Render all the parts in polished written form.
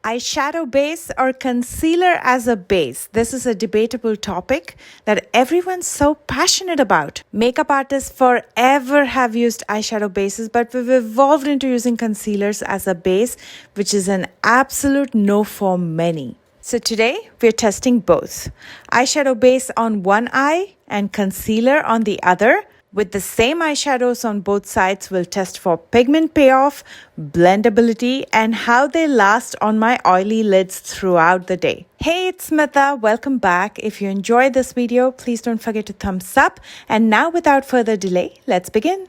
Eyeshadow base or concealer as a base. This is a debatable topic that everyone's so passionate about. Makeup artists forever have used eyeshadow bases, but we've evolved into using concealers as a base, which is an absolute no for many. So today we're testing both. Eyeshadow base on one eye and concealer on the other. With the same eyeshadows on both sides, we'll test for pigment payoff, blendability, and how they last on my oily lids throughout the day. Hey, it's Smitha. Welcome back. If you enjoyed this video, please don't forget to thumbs up. And now, without further delay, let's begin.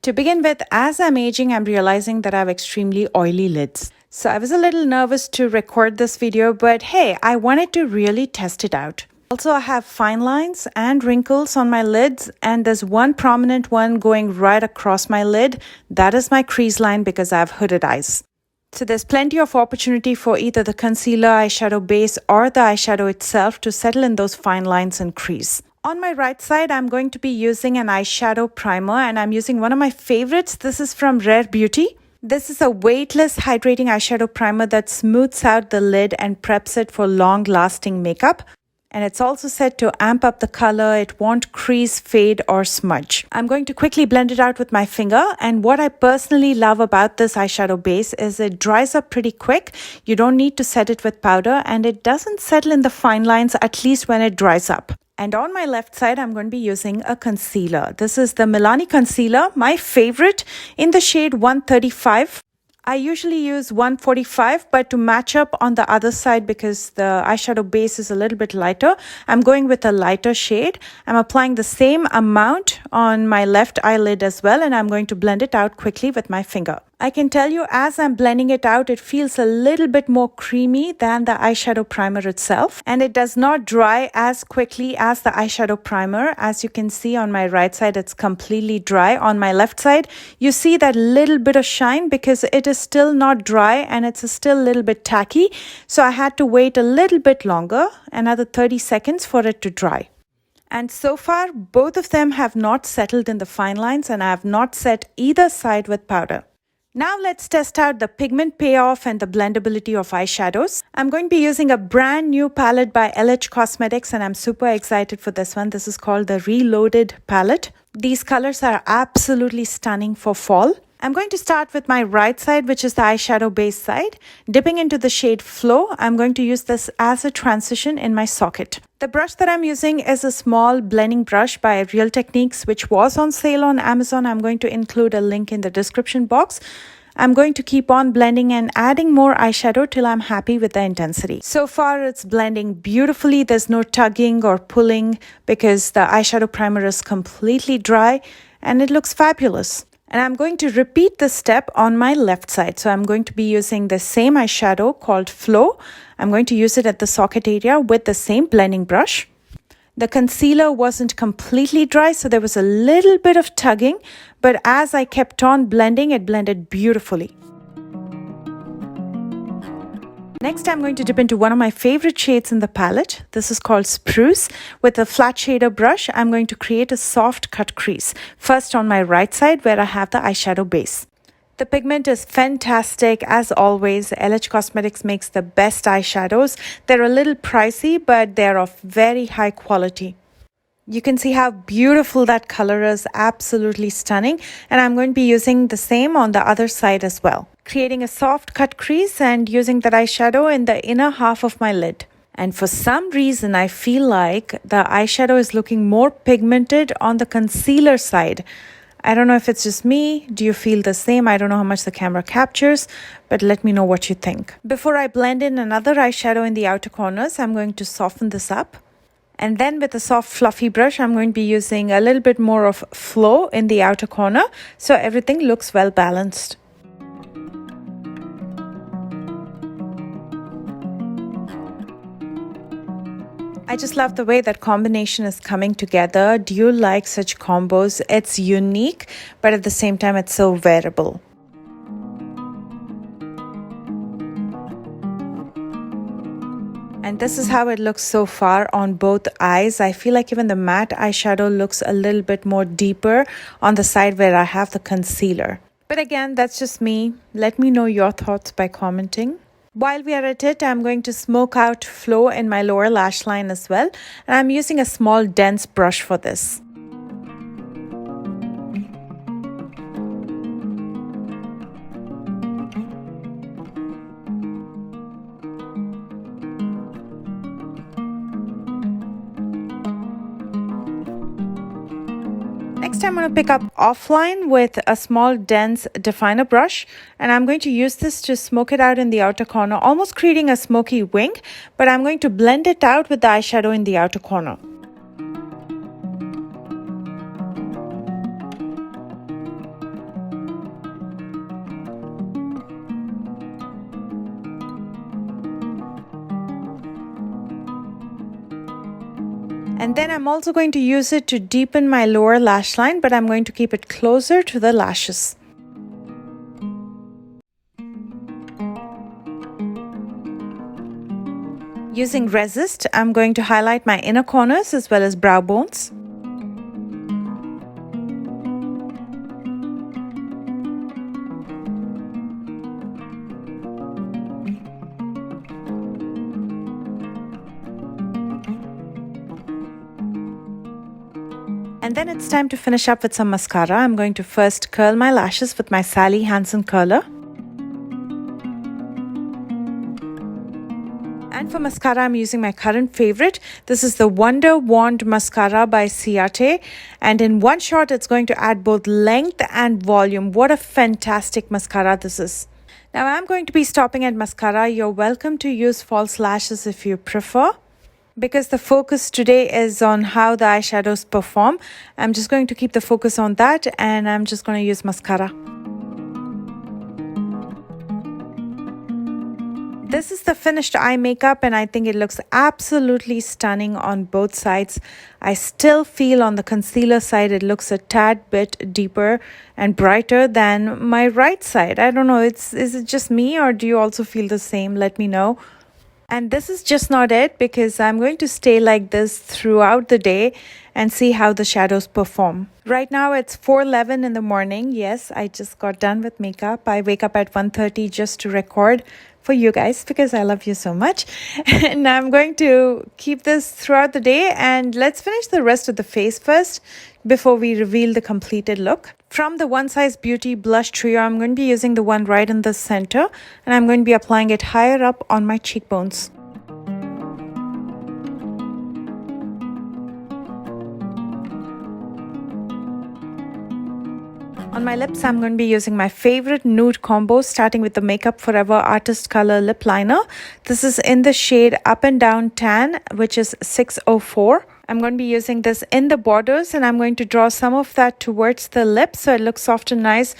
To begin with, as I'm aging, I'm realizing that I have extremely oily lids. So I was a little nervous to record this video, but hey, I wanted to really test it out. Also, I have fine lines and wrinkles on my lids, and there's one prominent one going right across my lid. That is my crease line because I have hooded eyes. So there's plenty of opportunity for either the concealer, eyeshadow base, or the eyeshadow itself to settle in those fine lines and crease. On my right side, I'm going to be using an eyeshadow primer, and I'm using one of my favorites. This is from Rare Beauty. This is a weightless hydrating eyeshadow primer that smooths out the lid and preps it for long-lasting makeup. And it's also said to amp up the color. It won't crease, fade, or smudge. I'm going to quickly blend it out with my finger. And what I personally love about this eyeshadow base is it dries up pretty quick. You don't need to set it with powder, and it doesn't settle in the fine lines, at least when it dries up. And on my left side, I'm going to be using a concealer. This is the Milani concealer, my favorite, in the shade 135. I usually use 145, but to match up on the other side because the eyeshadow base is a little bit lighter, I'm going with a lighter shade. I'm applying the same amount on my left eyelid as well, and I'm going to blend it out quickly with my finger. I can tell you as I'm blending it out, it feels a little bit more creamy than the eyeshadow primer itself. And it does not dry as quickly as the eyeshadow primer. As you can see on my right side, it's completely dry. On my left side, you see that little bit of shine because it is still not dry and it's still a little bit tacky. So I had to wait a little bit longer, another 30 seconds for it to dry. And so far, both of them have not settled in the fine lines, and I have not set either side with powder. Now let's test out the pigment payoff and the blendability of eyeshadows. I'm going to be using a brand new palette by LH Cosmetics, and I'm super excited for this one. This is called the Reloaded palette. These colors are absolutely stunning for fall. I'm going to start with my right side, which is the eyeshadow base side. Dipping into the shade Flow, I'm going to use this as a transition in my socket. The brush that I'm using is a small blending brush by Real Techniques, which was on sale on Amazon. I'm going to include a link in the description box. I'm going to keep on blending and adding more eyeshadow till I'm happy with the intensity. So far, it's blending beautifully. There's no tugging or pulling because the eyeshadow primer is completely dry and it looks fabulous. And I'm going to repeat this step on my left side. So I'm going to be using the same eyeshadow called Flow. I'm going to use it at the socket area with the same blending brush. The concealer wasn't completely dry, so there was a little bit of tugging. But as I kept on blending, it blended beautifully. Next, I'm going to dip into one of my favorite shades in the palette. This is called Spruce. With a flat shader brush, I'm going to create a soft cut crease. First on my right side where I have the eyeshadow base. The pigment is fantastic as always. LH Cosmetics makes the best eyeshadows. They're a little pricey, but they're of very high quality. You can see how beautiful that color is, absolutely stunning. And I'm going to be using the same on the other side as well. Creating a soft cut crease and using that eyeshadow in the inner half of my lid. And for some reason, I feel like the eyeshadow is looking more pigmented on the concealer side. I don't know if it's just me. Do you feel the same? I don't know how much the camera captures, but let me know what you think. Before I blend in another eyeshadow in the outer corners, I'm going to soften this up. And then with a soft fluffy brush, I'm going to be using a little bit more of Flow in the outer corner so everything looks well balanced. I just love the way that combination is coming together. Do you like such combos? It's unique, but at the same time, it's so wearable. And this is how it looks so far on both eyes. I feel like even the matte eyeshadow looks a little bit more deeper on the side where I have the concealer. But again, that's just me. Let me know your thoughts by commenting. While we are at it, I'm going to smoke out flow in my lower lash line as well. And I'm using a small dense brush for this. Next, I'm going to pick up offline with a small dense definer brush, and I'm going to use this to smoke it out in the outer corner, almost creating a smoky wing, but I'm going to blend it out with the eyeshadow in the outer corner. And then I'm also going to use it to deepen my lower lash line, but I'm going to keep it closer to the lashes. Using Resist, I'm going to highlight my inner corners as well as brow bones. And then it's time to finish up with some mascara. I'm going to first curl my lashes with my Sally Hansen curler. And for mascara, I'm using my current favorite. This is the Wonder Wand Mascara by Ciate. And in one shot, it's going to add both length and volume. What a fantastic mascara this is. Now, I'm going to be stopping at mascara. You're welcome to use false lashes if you prefer. Because the focus today is on how the eyeshadows perform, I'm just going to keep the focus on that, and I'm just going to use mascara. This is the finished eye makeup, and I think it looks absolutely stunning on both sides. I still feel on the concealer side it looks a tad bit deeper and brighter than my right side. I don't know, is it just me, or do you also feel the same? Let me know. And this is just not it, because I'm going to stay like this throughout the day and see how the shadows perform. Right now it's 4:11 in the morning. Yes, I just got done with makeup. I wake up at 1:30 just to record for you guys because I love you so much. And I'm going to keep this throughout the day, and let's finish the rest of the face first before we reveal the completed look. From the One Size Beauty blush trio, I'm going to be using the one right in the center, and I'm going to be applying it higher up on my cheekbones. On my lips, I'm going to be using my favorite nude combo, starting with the Makeup Forever Artist Color Lip Liner. This is in the shade Up and Down Tan, which is 604. I'm going to be using this in the borders, and I'm going to draw some of that towards the lips so it looks soft and nice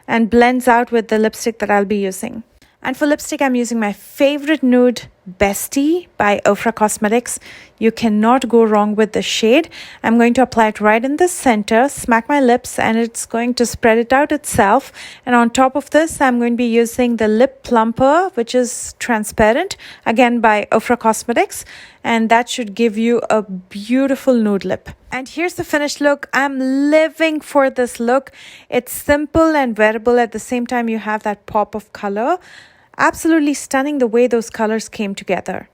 and blends out with the lipstick that I'll be using. And for lipstick, I'm using my favorite nude, Bestie by Ofra Cosmetics. You cannot go wrong with the shade. I'm going to apply it right in the center, smack my lips, and it's going to spread it out itself. And on top of this, I'm going to be using the Lip Plumper, which is transparent, again by Ofra Cosmetics. And that should give you a beautiful nude lip. And here's the finished look. I'm living for this look. It's simple and wearable. At the same time, you have that pop of color. Absolutely stunning the way those colors came together.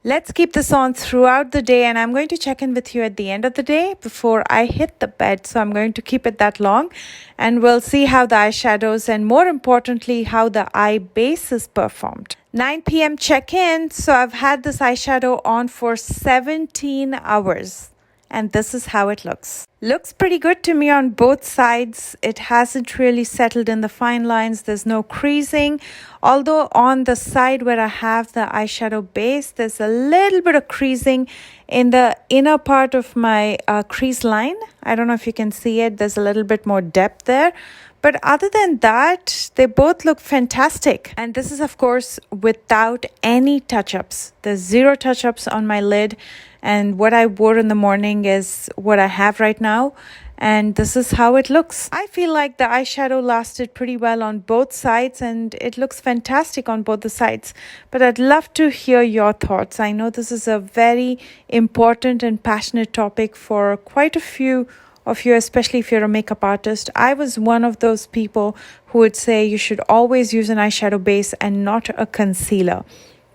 Let's keep this on throughout the day, and I'm going to check in with you at the end of the day before I hit the bed. So I'm going to keep it that long, and we'll see how the eyeshadows and more importantly how the eye base is performed. 9 p.m. check-in. So I've had this eyeshadow on for 17 hours. And this is how it looks. Looks pretty good to me on both sides. It hasn't really settled in the fine lines. There's no creasing. Although on the side where I have the eyeshadow base, there's a little bit of creasing in the inner part of my crease line. I don't know if you can see it. There's a little bit more depth there. But other than that, they both look fantastic. And this is, of course, without any touch-ups. There's zero touch-ups on my lid. And what I wore in the morning is what I have right now. and this is how it looks. I feel like the eyeshadow lasted pretty well on both sides and it looks fantastic on both the sides. But I'd love to hear your thoughts. I know this is a very important and passionate topic for quite a few of you, especially if you're a makeup artist. I was one of those people who would say you should always use an eyeshadow base and not a concealer.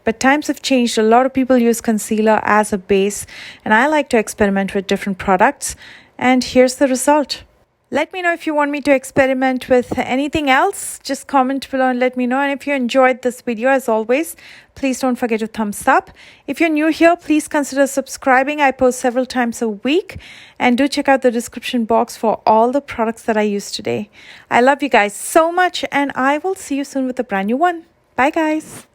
But times have changed. A lot of people use concealer as a base, and I like to experiment with different products. And here's the result. Let me know if you want me to experiment with anything else. Just comment below and let me know. And if you enjoyed this video, as always, please don't forget to thumbs up. If you're new here, please consider subscribing. I post several times a week. And do check out the description box for all the products that I used today. I love you guys so much, and I will see you soon with a brand new one. Bye, guys.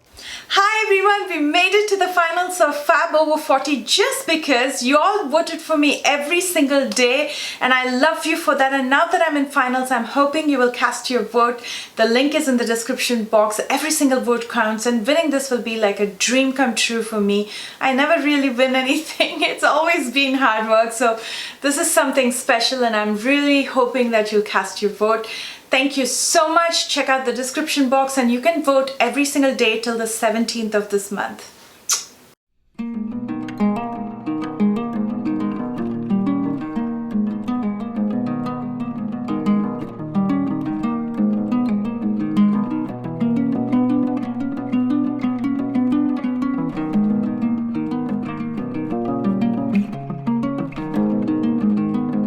Hi everyone, we made it to the finals of Fab Over 40 just because you all voted for me every single day, and I love you for that. And now that I'm in finals, I'm hoping you will cast your vote. The link is in the description box. Every single vote counts, and winning this will be like a dream come true for me. I never really win anything. It's always been hard work, so this is something special, and I'm really hoping that you'll cast your vote. Thank you so much. Check out the description box and you can vote every single day till the 17th of this month.